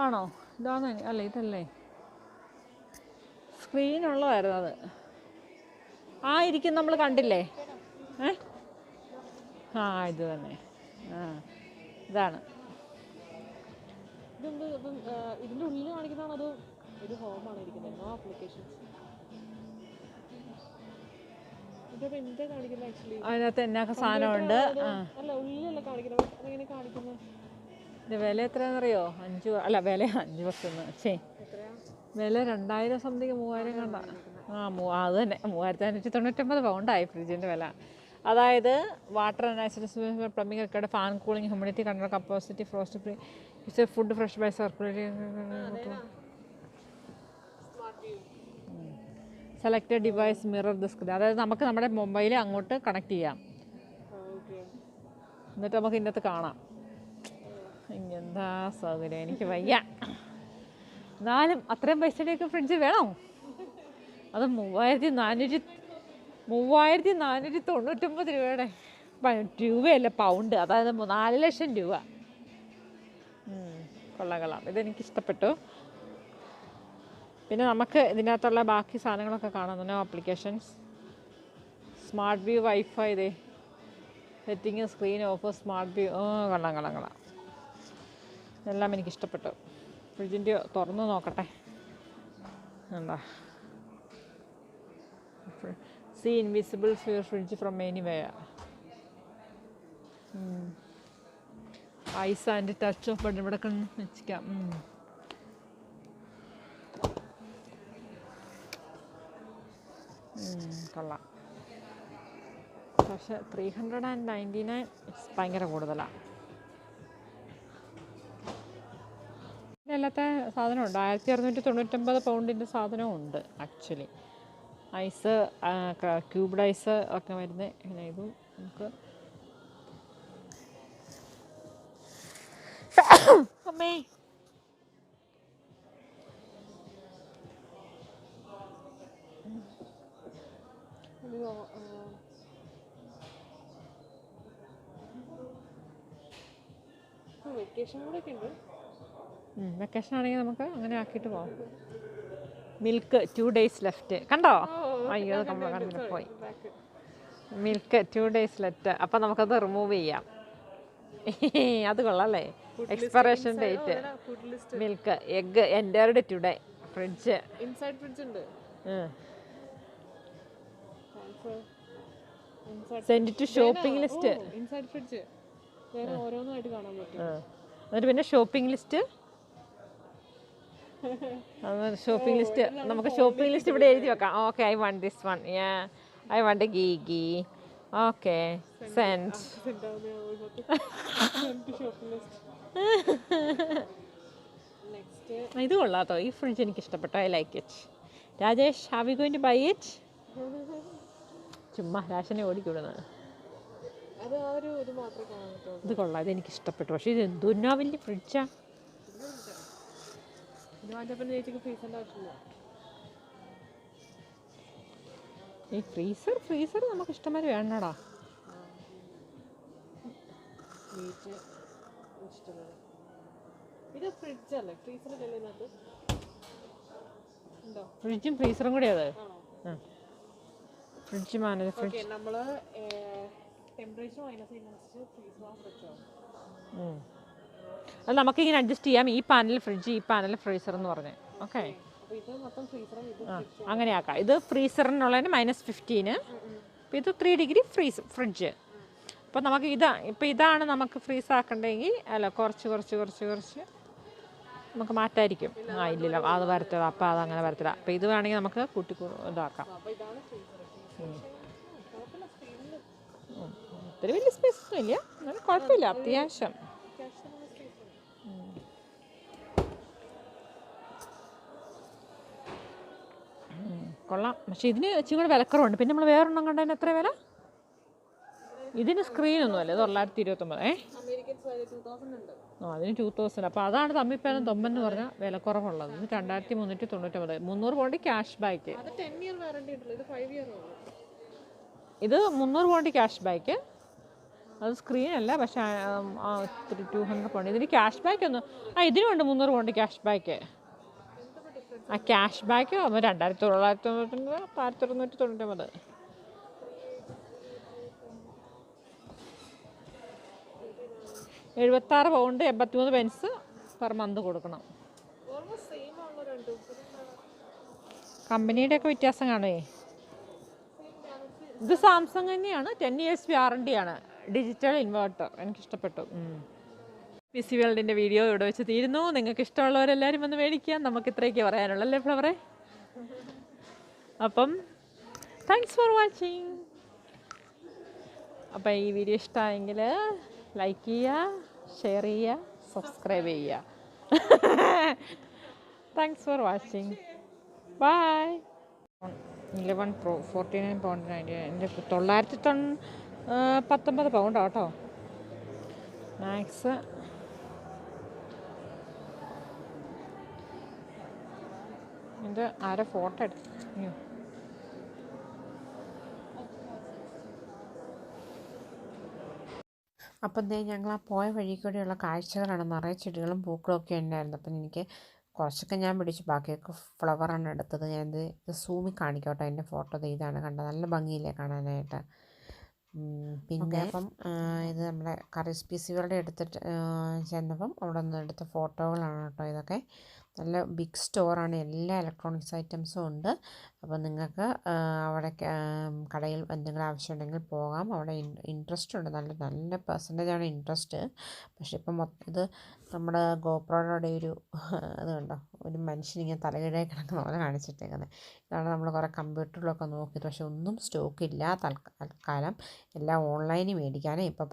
ആണോ? ഇതാണോ? അല്ല ഇതല്ലേ സ്ക്രീനുള്ളതായിരുന്നു അത്. ആ ഇരിക്കും നമ്മൾ കണ്ടില്ലേ? ആ ഇത് തന്നെ. ഇതാണ്. ഇതിൻ്റെ ഉള്ളിൽ കാണിക്കുന്നതാണോ അതോ ഒരു ഹോമാണ് ഇരിക്കുന്നത്? No applications. അതിനകത്ത് എന്നൊക്കെ സാധനമുണ്ട്. അല്ല ഉള്ളിലല്ല കാണിക്കുന്നത്, അതെങ്ങനെ കാണിക്കുന്നത്? ഇത് വില എത്രയാണെന്നറിയോ? 5 വർഷം ശരി വില 2000 സംതിങ് 3000 കണ്ട. അത് തന്നെ 3599 പൗണ്ടായി ഫ്രിഡ്ജിൻ്റെ വില. അതായത് വാട്ടർ നാച്ചുറൽ പ്ലംബിംഗ് ഒക്കെ, fan cooling, humidity control, capacity, frost free, it's a food fresh by circulating. Selected device mirror the screen. അതായത് നമുക്ക് നമ്മുടെ മൊബൈൽ അങ്ങോട്ട് കണക്ട് ചെയ്യാം, എന്നിട്ട് നമുക്ക് ഇതിനകത്ത് കാണാം. എന്താ സൗകര്യം, എനിക്ക് വയ്യ. എന്നാലും അത്രയും പൈസയുടെയൊക്കെ ഫ്രിഡ്ജ് വേണോ? അത് 3499 രൂപയുടെ രൂപയല്ല പൗണ്ട്, അതായത് 4 ലക്ഷം രൂപ. കൊള്ളാം. ഇതെനിക്കിഷ്ടപ്പെട്ടു. പിന്നെ നമുക്ക് ഇതിനകത്തുള്ള ബാക്കി സാധനങ്ങളൊക്കെ കാണുന്നു. ആപ്ലിക്കേഷൻസ്, സ്മാർട്ട് വ്യൂ, വൈഫൈ, ഇതേ setting, screen off, smart view. കൊള്ളാം. എല്ലാം എനിക്കിഷ്ടപ്പെട്ടു. ഫ്രിഡ്ജിൻ്റെ തുറന്ന് നോക്കട്ടെ. എന്താ see invisible fridge from anywhere. Ice and touch off button ഇവിടെ വെച്ചിക്കാം. കൊള്ളാം. പക്ഷെ 399 ഭയങ്കര കൂടുതലാണ്. എല്ലാത്ത സാധനമുണ്ട്. 1699 പൗണ്ടിൻ്റെ സാധനവും ഉണ്ട് ആക്ച്വലി. ഐസ്, ക്യൂബ്ഡ് ഐസ് ഒക്കെ വരുന്നത്. പിന്നെ ഇതും നമുക്ക് അമ്മേ വെക്കേഷൻ കൂടെ ഒക്കെ ഉണ്ട്. വെക്കേഷൻ ആണെങ്കിൽ നമുക്ക് അങ്ങനെ ആക്കിയിട്ട് പോകാം. മിൽക്ക് 2 days ലെഫ്റ്റ് കണ്ടോ? അയ്യോ കണ്ടിട്ട് പോയി. Milk 2 days left. അപ്പം നമുക്കത് റിമൂവ് ചെയ്യാം. അത് കൊള്ളാല്ലേ. Expiration date. Milk, egg entered today. Fridge, inside fridge ഉണ്ട്. Send to shopping list. Inside fridge വേറെ ഓരോന്നായിട്ട് കാണാൻ പറ്റും. എന്നിട്ട് പിന്നെ ഷോപ്പിംഗ് ലിസ്റ്റ്. ഷോപ്പിംഗ് ലിസ്റ്റ് നമുക്ക് ഷോപ്പിംഗ് ലിസ്റ്റ് ഇവിടെ എഴുതി വെക്കാം. Okay, I want this one. I want ghee. Okay, send. ഇത് കൊള്ളാട്ടോ. ഈ ഫ്രിഡ്ജ് എനിക്ക് ഇഷ്ടപ്പെട്ടു. I like it. Rajesh, have you going to by it? ചുമ്മാ രാശനെ ഓടിക്കൂടുന്നത്. ഇത് കൊള്ളാം. ഇത് എനിക്ക് ഇഷ്ടപ്പെട്ടു. പക്ഷേ ഇത് എന്തുന്നാ വലിയ ഫ്രിഡ്ജാ. ഈ ഫ്രീസർ നമുക്ക് ഇഷ്ടംമാതിരി വേണടാ. ഫ്രിഡ്ജും ഫ്രീസറും കൂടി അത്. ഫ്രിഡ്ജ് മാനേജ് ഫ്രിഡ്ജ് അത് നമുക്കിങ്ങനെ അഡ്ജസ്റ്റ് ചെയ്യാം. ഈ പാനൽ ഫ്രിഡ്ജ്, ഈ പാനൽ ഫ്രീസർ എന്ന് പറഞ്ഞ്. ഓക്കെ, അങ്ങനെ ആക്കാം. ഇത് ഫ്രീസറിനുള്ളതിന് -15. അപ്പോൾ ഇത് 3 degree ഫ്രിഡ്ജ്. അപ്പോൾ നമുക്ക് ഇതാണ് നമുക്ക് ഫ്രീസ് ആക്കണ്ടെങ്കിൽ അല്ല കുറച്ച് നമുക്ക് മാറ്റായിരിക്കും. ഇല്ലില്ല, അത് വരത്തില്ല. അപ്പോൾ അതങ്ങനെ വരത്തില്ല. അപ്പോൾ ഇത് വേണമെങ്കിൽ നമുക്ക് കൂട്ടി ഇതാക്കാം. ഒത്തിരി വലിയ സ്പേസ് ഒന്നും ഇല്ല, എന്നാലും കുഴപ്പമില്ല, അത്യാവശ്യം. കൊള്ളാം. പക്ഷേ ഇതിന് ഇച്ചിരി കൂടെ വിലക്കുറവുണ്ട്. പിന്നെ നമ്മൾ വേറൊരെണ്ണം കണ്ടതിന് എത്ര വില? ഇതിന് സ്ക്രീനൊന്നുമല്ല. ഇത് 929. അതിന് 2000. അപ്പോൾ അതാണ് തമ്മിപ്പേരം തൊമ്മെന്ന് പറഞ്ഞാൽ വിലക്കുറവുള്ളത്. ഇത് 2399. 300 പൗണ്ട് ക്യാഷ് ബാക്ക്. ഇത് 300 പൗണ്ട് ക്യാഷ് ബാക്ക്. അത് സ്ക്രീനല്ല, പക്ഷേ 200 പൗണ്ട്. ഇതിന് ക്യാഷ് ബാക്ക് ഒന്നും ഇതിനുണ്ട് 300 pound cash back. Cash back 2999, 1299. 76 pound 83 pence per month കൊടുക്കണം. കമ്പനിയുടെ ഒക്കെ വ്യത്യാസം കാണുമേ. ഇത് സാംസങ് തന്നെയാണ്. 10 years വാറണ്ടി ആണ്. Digital inverter. എനിക്കിഷ്ടപ്പെട്ടു. പിസി വേൾഡിൻ്റെ വീഡിയോ ഇവിടെ വെച്ച് തീരുന്നു. നിങ്ങൾക്ക് ഇഷ്ടമുള്ളവരെല്ലാവരും വന്ന് മേടിക്കുക. നമുക്ക് ഇത്രയൊക്കെ പറയാനുള്ളല്ലേ ഫ്ലവറെ? അപ്പം താങ്ക്സ് ഫോർ വാച്ചിങ്. അപ്പം ഈ വീഡിയോ ഇഷ്ടമായെങ്കിൽ ലൈക്ക് ചെയ്യുക, ഷെയർ ചെയ്യുക, സബ്സ്ക്രൈബ് ചെയ്യുക. Thanks for watching. Bye. 11 Pro 49 pound 99. എൻ്റെ 919 പൗണ്ടാണ് കേട്ടോ. മാക്സ് ഇത് ആരെ ഫോട്ടോ എടുത്തു. അപ്പം ഞങ്ങൾ ആ പോയ വഴി കൂടെയുള്ള കാഴ്ചകളാണ്. നിറയെ ചെടികളും പൂക്കളും ഒക്കെ ഉണ്ടായിരുന്നു. അപ്പം എനിക്ക് കുറച്ചൊക്കെ ഞാൻ പിടിച്ചു, ബാക്കിയൊക്കെ ഫ്ലവറാണ് എടുത്തത്. ഞാനിത് സൂമിൽ കാണിക്കോട്ടെ. എൻ്റെ ഫോട്ടോ ഇതാണ് കണ്ടത്. നല്ല ഭംഗിയില്ലേ കാണാനായിട്ട്. പിന്നെ അപ്പം ഇത് നമ്മുടെ കറീസ് പിസികളുടെ എടുത്തിട്ട് ചെന്നപ്പം അവിടെ നിന്ന് എടുത്ത ഫോട്ടോകളാണ് കേട്ടോ ഇതൊക്കെ. നല്ല ബിഗ് സ്റ്റോറാണ്, എല്ലാ ഇലക്ട്രോണിക്സ് ഐറ്റംസും ഉണ്ട്. അപ്പോൾ നിങ്ങൾക്ക് അവിടെ കടയിൽ എന്തെങ്കിലും ആവശ്യമുണ്ടെങ്കിൽ പോകാം. അവിടെ ഇൻട്രസ്റ്റ് ഉണ്ട്, നല്ല നല്ല പെർസെൻറ്റേജാണ് ഇൻട്രസ്റ്റ്. പക്ഷേ ഇപ്പം ഇത് നമ്മുടെ ഗോപ്രോയുടെ ഒരു ഇത് കണ്ടോ, ഒരു മനുഷ്യനിങ്ങനെ തലകീഴായി കിടക്കുന്ന പോലെ കാണിച്ചിട്ടേക്കുന്നത്. ഇതാണ് നമ്മൾ കുറേ കമ്പ്യൂട്ടറിലൊക്കെ നോക്കിയത്, പക്ഷെ ഒന്നും സ്റ്റോക്കില്ല തൽക്കാലം. എല്ലാം ഓൺലൈനിൽ മേടിക്കാനേ ഇപ്പോൾ